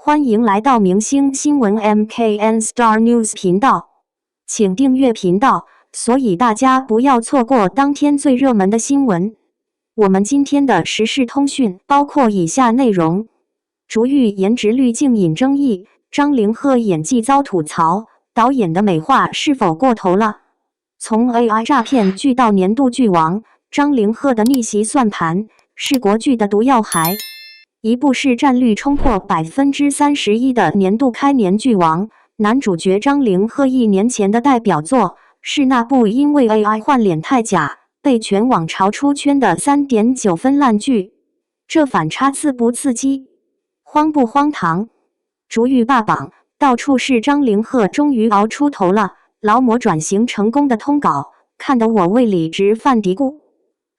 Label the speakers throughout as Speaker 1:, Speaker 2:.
Speaker 1: 欢迎来到明星新闻 MKN Star News 频道，请订阅频道，所以大家不要错过当天最热门的新闻。我们今天的时事通讯包括以下内容：竹玉颜值滤镜引争议，张凌赫演技遭吐槽，导演的美化是否过头了？从 AI 诈骗剧到年度剧王，张凌赫的逆袭算盘是国剧的毒药还？一部市占率冲破31%的年度开年剧王，男主角张凌赫1年前的代表作是那部因为 AI 换脸太假被全网嘲出圈的3.9分烂剧。这反差刺不刺激？荒不荒唐？竹玉霸榜，到处是张凌赫终于熬出头了，劳模转型成功的通稿，看得我胃里直犯嘀咕。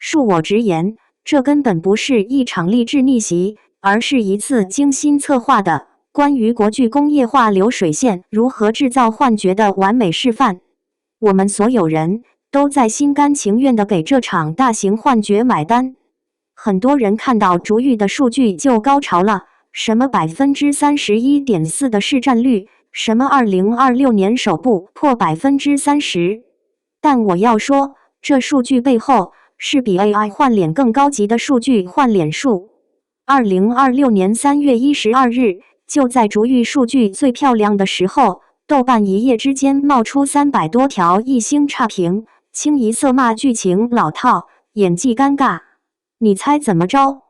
Speaker 1: 恕我直言，这根本不是一场励志逆袭，而是一次精心策划的关于国剧工业化流水线如何制造幻觉的完美示范。我们所有人都在心甘情愿地给这场大型幻觉买单。很多人看到竹玉的数据就高潮了，什么31.4%的市占率，什么2026年首部破30%。但我要说，这数据背后是比 AI 换脸更高级的数据换脸术。2026年3月12日，就在竹玉数据最漂亮的时候，豆瓣一夜之间冒出300多条1星差评，清一色骂剧情老套，演技尴尬。你猜怎么着？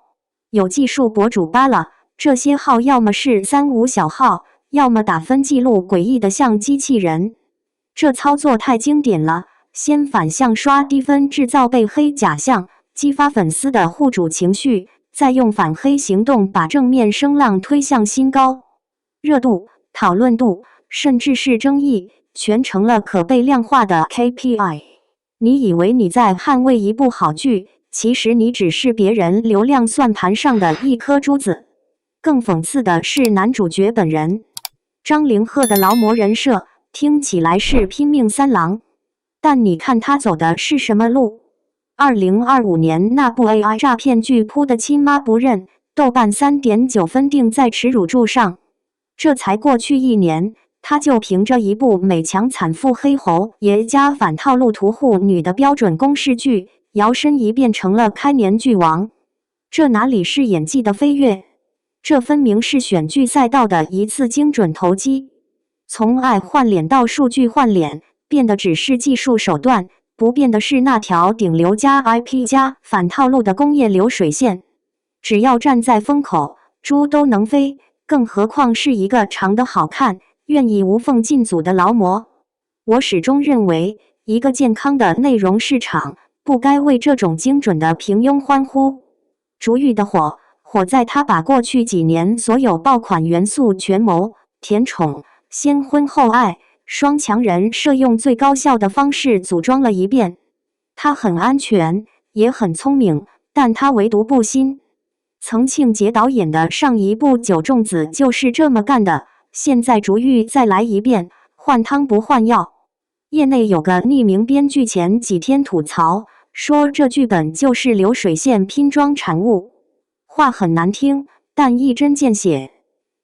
Speaker 1: 有技术博主扒了，这些号要么是35小号，要么打分记录诡异的像机器人。这操作太经典了，先反向刷低分制造被黑假象，激发粉丝的护主情绪，再用反黑行动把正面声浪推向新高。热度、讨论度，甚至是争议，全成了可被量化的 KPI。你以为你在捍卫一部好剧，其实你只是别人流量算盘上的一颗珠子。更讽刺的是男主角本人，张凌赫的劳模人设听起来是拼命三郎，但你看他走的是什么路？2025年那部 AI 诈骗剧扑得亲妈不认，豆瓣3.9分定在耻辱柱上。这才过去1年，他就凭着一部美强惨妇黑猴爷加反套路屠户女的标准公式剧，摇身一变成了开年剧王。这哪里是演技的飞跃？这分明是选剧赛道的一次精准投机。从爱换脸到数据换脸，变的只是技术手段，不变的是那条顶流加 IP 加反套路的工业流水线。只要站在风口，猪都能飞，更何况是一个长得好看、愿意无缝进组的劳模。我始终认为，一个健康的内容市场不该为这种精准的平庸欢呼。竹玉的火在他把过去几年所有爆款元素权谋、甜宠、先婚后爱、双强人设用最高效的方式组装了一遍。他很安全，也很聪明，但他唯独不新。曾庆杰导演的上一部《九重子》就是这么干的，现在竹玉再来一遍，换汤不换药。业内有个匿名编剧前几天吐槽，说这剧本就是流水线拼装产物。话很难听，但一针见血。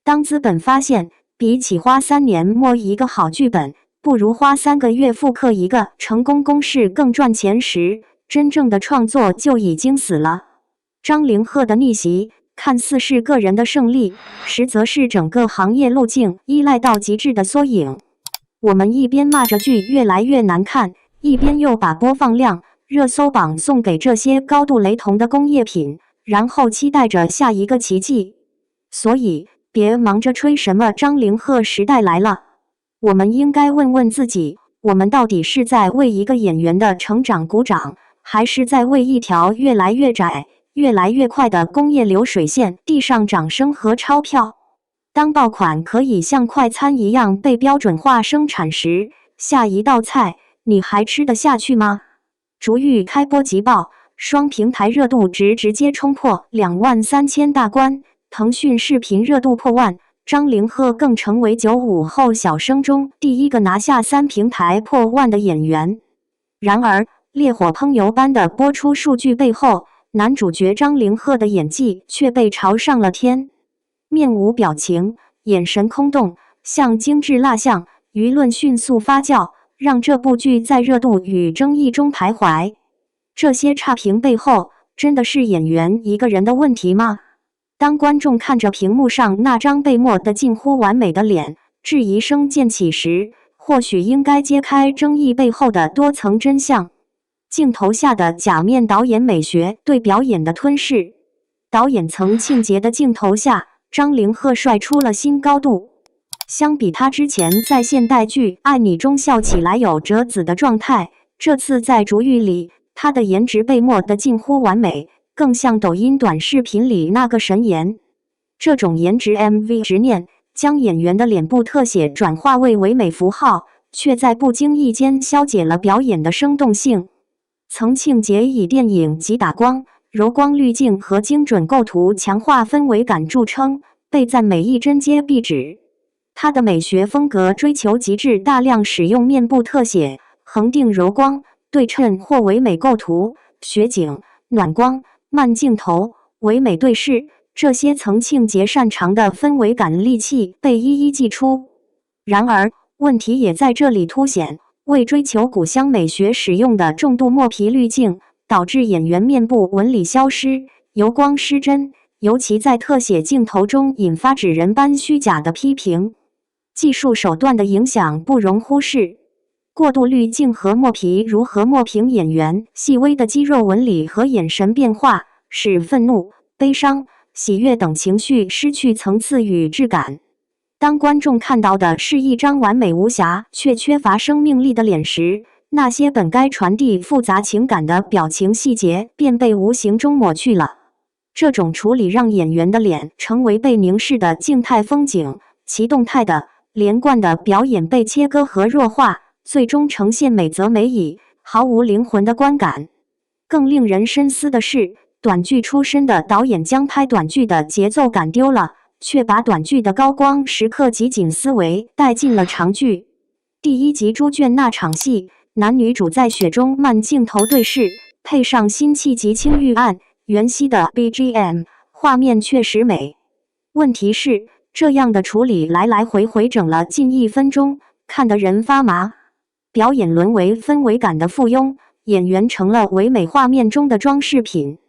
Speaker 1: 当资本发现比起花3年摸一个好剧本，不如花3个月复刻一个成功公式更赚钱时，真正的创作就已经死了。张凌赫的逆袭看似是个人的胜利，实则是整个行业路径依赖到极致的缩影。我们一边骂着剧越来越难看，一边又把播放量、热搜榜送给这些高度雷同的工业品，然后期待着下一个奇迹。所以别忙着吹什么张凌赫时代来了，我们应该问问自己，我们到底是在为一个演员的成长鼓掌，还是在为一条越来越窄、越来越快的工业流水线递上掌声和钞票？当爆款可以像快餐一样被标准化生产时，下一道菜你还吃得下去吗？竹玉开播即爆，双平台热度值直接冲破23000大关，腾讯视频热度破万，张凌赫更成为95后小生中第一个拿下3平台破万的演员。然而，烈火烹油般的播出数据背后，男主角张凌赫的演技却被嘲上了天。面无表情，眼神空洞，像精致蜡像。舆论迅速发酵，让这部剧在热度与争议中徘徊。这些差评背后，真的是演员一个人的问题吗？当观众看着屏幕上那张被抹得近乎完美的脸，质疑声渐起时，或许应该揭开争议背后的多层真相。镜头下的假面导演美学对表演的吞噬。导演曾庆杰的镜头下，张凌赫帅出了新高度。相比他之前在现代剧《爱你》中笑起来有折子的状态，这次在《逐玉》里，他的颜值被抹得近乎完美，更像抖音短视频里那个神颜。这种颜值 MV 执念，将演员的脸部特写转化为唯美符号，却在不经意间消解了表演的生动性。曾庆杰以电影级打光、柔光滤镜和精准构图强化氛围感著称，被赞美一针接壁纸。他的美学风格追求极致，大量使用面部特写、恒定柔光、对称或唯美构图、雪景、暖光、慢镜头、唯美对视，这些曾庆杰擅长的氛围感利器被一一祭出。然而，问题也在这里凸显：为追求古香美学使用的重度墨皮滤镜，导致演员面部纹理消失、油光失真，尤其在特写镜头中引发纸人般虚假的批评。技术手段的影响不容忽视。过度滤镜和墨皮如何抹平演员细微的肌肉纹理和眼神变化，使愤怒、悲伤、喜悦等情绪失去层次与质感。当观众看到的是一张完美无瑕却缺乏生命力的脸时，那些本该传递复杂情感的表情细节便被无形中抹去了。这种处理让演员的脸成为被凝视的静态风景，其动态的连贯的表演被切割和弱化，最终呈现美则美矣，毫无灵魂的观感。更令人深思的是，短剧出身的导演将拍短剧的节奏感丢了，却把短剧的高光时刻集锦思维带进了长剧。第一集猪圈那场戏，男女主在雪中慢镜头对视，配上辛弃疾青玉案、袁熙的 BGM， 画面确实美。问题是，这样的处理来来回回整了近1分钟，看得人发麻。表演沦为氛围感的附庸，演员成了唯美画面中的装饰品。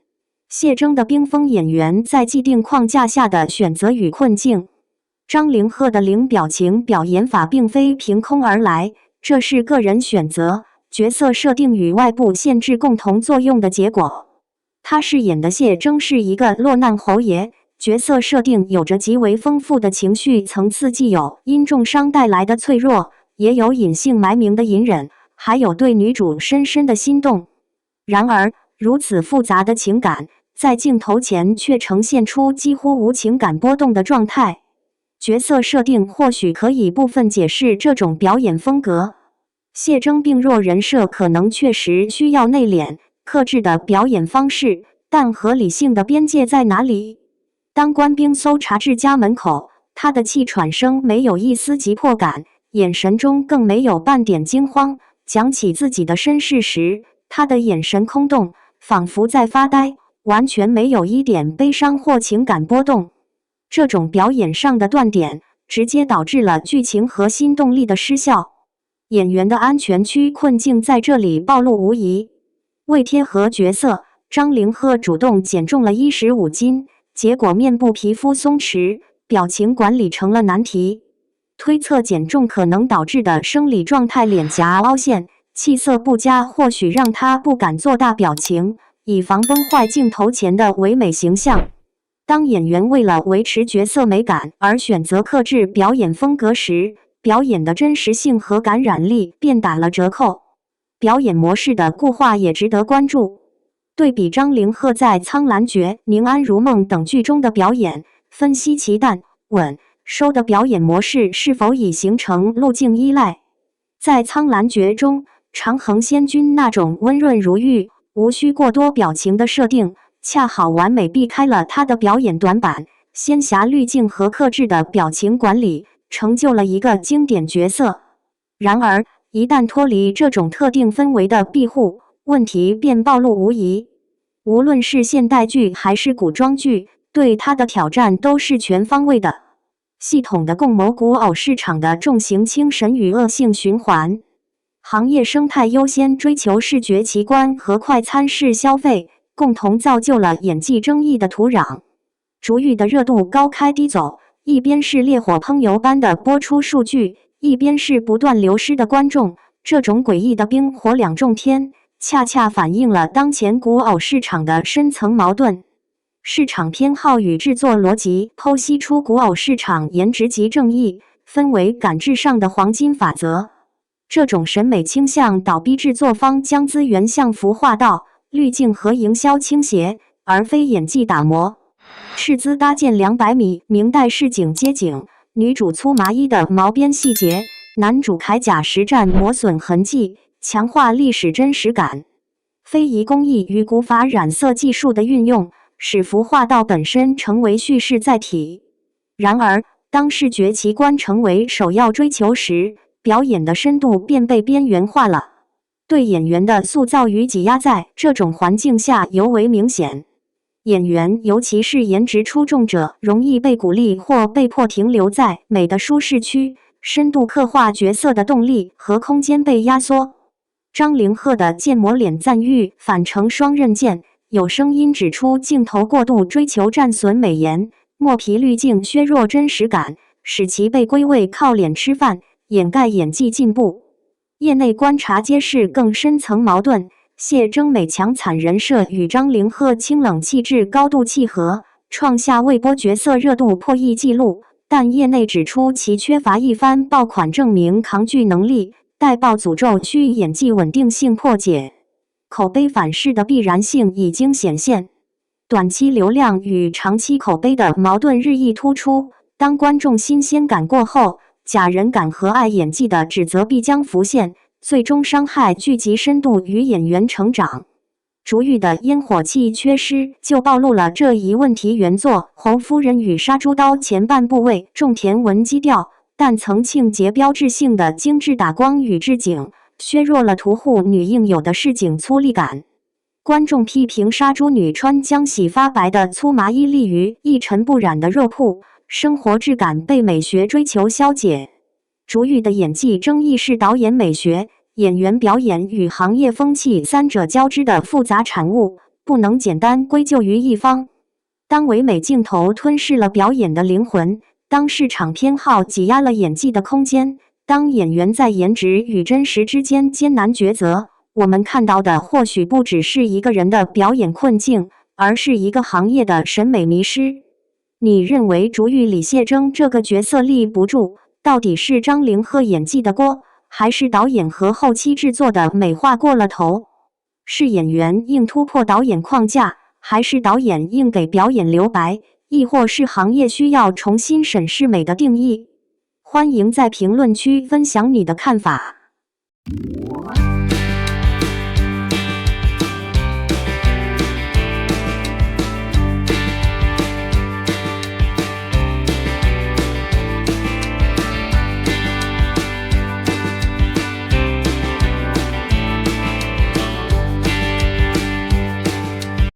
Speaker 1: 谢峥的冰封演员在既定框架下的选择与困境。张凌赫的零表情表演法并非凭空而来，这是个人选择、角色设定与外部限制共同作用的结果。他饰演的谢峥是一个落难侯爷，角色设定有着极为丰富的情绪层次，既有因重伤带来的脆弱，也有隐姓埋名的隐忍，还有对女主深深的心动。然而，如此复杂的情感，在镜头前却呈现出几乎无情感波动的状态。角色设定或许可以部分解释这种表演风格。谢峥病弱人设可能确实需要内敛、克制的表演方式，但合理性的边界在哪里？当官兵搜查至家门口，他的气喘声没有一丝急迫感，眼神中更没有半点惊慌。讲起自己的身世时，他的眼神空洞，仿佛在发呆，完全没有一点悲伤或情感波动。这种表演上的断点，直接导致了剧情核心动力的失效。演员的安全区困境在这里暴露无遗。为贴合角色，张凌赫主动减重了15斤，结果面部皮肤松弛，表情管理成了难题。推测减重可能导致的生理状态，脸颊凹陷、气色不佳，或许让他不敢做大表情，以防崩坏镜头前的唯美形象。当演员为了维持角色美感而选择克制表演风格时，表演的真实性和感染力便打了折扣。表演模式的固化也值得关注。对比张凌赫在《苍兰诀》《宁安如梦》等剧中的表演，分析其淡、稳、收的表演模式是否已形成路径依赖。在《苍兰诀》中，长恒仙君那种温润如玉、无需过多表情的设定，恰好完美避开了他的表演短板。仙侠滤镜和克制的表情管理，成就了一个经典角色。然而，一旦脱离这种特定氛围的庇护，问题便暴露无遗。无论是现代剧还是古装剧，对他的挑战都是全方位的。系统的共谋古偶市场的重型轻神与恶性循环。行业生态优先追求视觉奇观和快餐式消费，共同造就了演技争议的土壤。逐玉的热度高开低走，一边是烈火烹油般的播出数据，一边是不断流失的观众。这种诡异的冰火两重天，恰恰反映了当前古偶市场的深层矛盾。市场偏好与制作逻辑剖析出古偶市场颜值及正义分为感知上的黄金法则。这种审美倾向倒逼制作方将资源向服化道、滤镜和营销倾斜，而非演技打磨。斥资搭建200米明代市井街景，女主粗麻衣的毛边细节，男主铠甲实战磨损痕迹，强化历史真实感。非遗工艺与古法染色技术的运用，使服化道本身成为叙事载体。然而，当视觉奇观成为首要追求时，表演的深度便被边缘化了。对演员的塑造与挤压在这种环境下尤为明显。演员，尤其是颜值出众者，容易被鼓励或被迫停留在美的舒适区，深度刻画角色的动力和空间被压缩。张凌赫的建模脸赞誉反成双刃剑，有声音指出镜头过度追求战损美颜，墨皮滤镜削弱真实感，使其被归为靠脸吃饭，掩盖演技进步。业内观察揭示更深层矛盾。谢征美强惨人设与张凌赫清冷气质高度契合，创下未播角色热度破亿纪录，但业内指出其缺乏一番爆款证明抗拒能力，带爆诅咒需演技稳定性破解。口碑反噬的必然性已经显现，短期流量与长期口碑的矛盾日益突出。当观众新鲜感过后，假人感和爱演技的指责必将浮现，最终伤害剧集深度与演员成长。逐玉的烟火气缺失就暴露了这一问题。原作《侯夫人与杀猪刀》前半部为种田文基调，但曾庆节标志性的精致打光与置景，削弱了屠户女应有的市井粗粝感。观众批评杀猪女穿将洗发白的粗麻衣立于一尘不染的肉铺，生活质感被美学追求消解。逐玉的演技争议是导演美学、演员表演与行业风气三者交织的复杂产物，不能简单归咎于一方。当唯美镜头吞噬了表演的灵魂，当市场偏好挤压了演技的空间，当演员在颜值与真实之间艰难抉择，我们看到的或许不只是一个人的表演困境，而是一个行业的审美迷失。你认为逐玉里谢征这个角色立不住，到底是张凌赫演技的锅，还是导演和后期制作的美化过了头？是演员硬突破导演框架，还是导演硬给表演留白，亦或是行业需要重新审视美的定义？欢迎在评论区分享你的看法。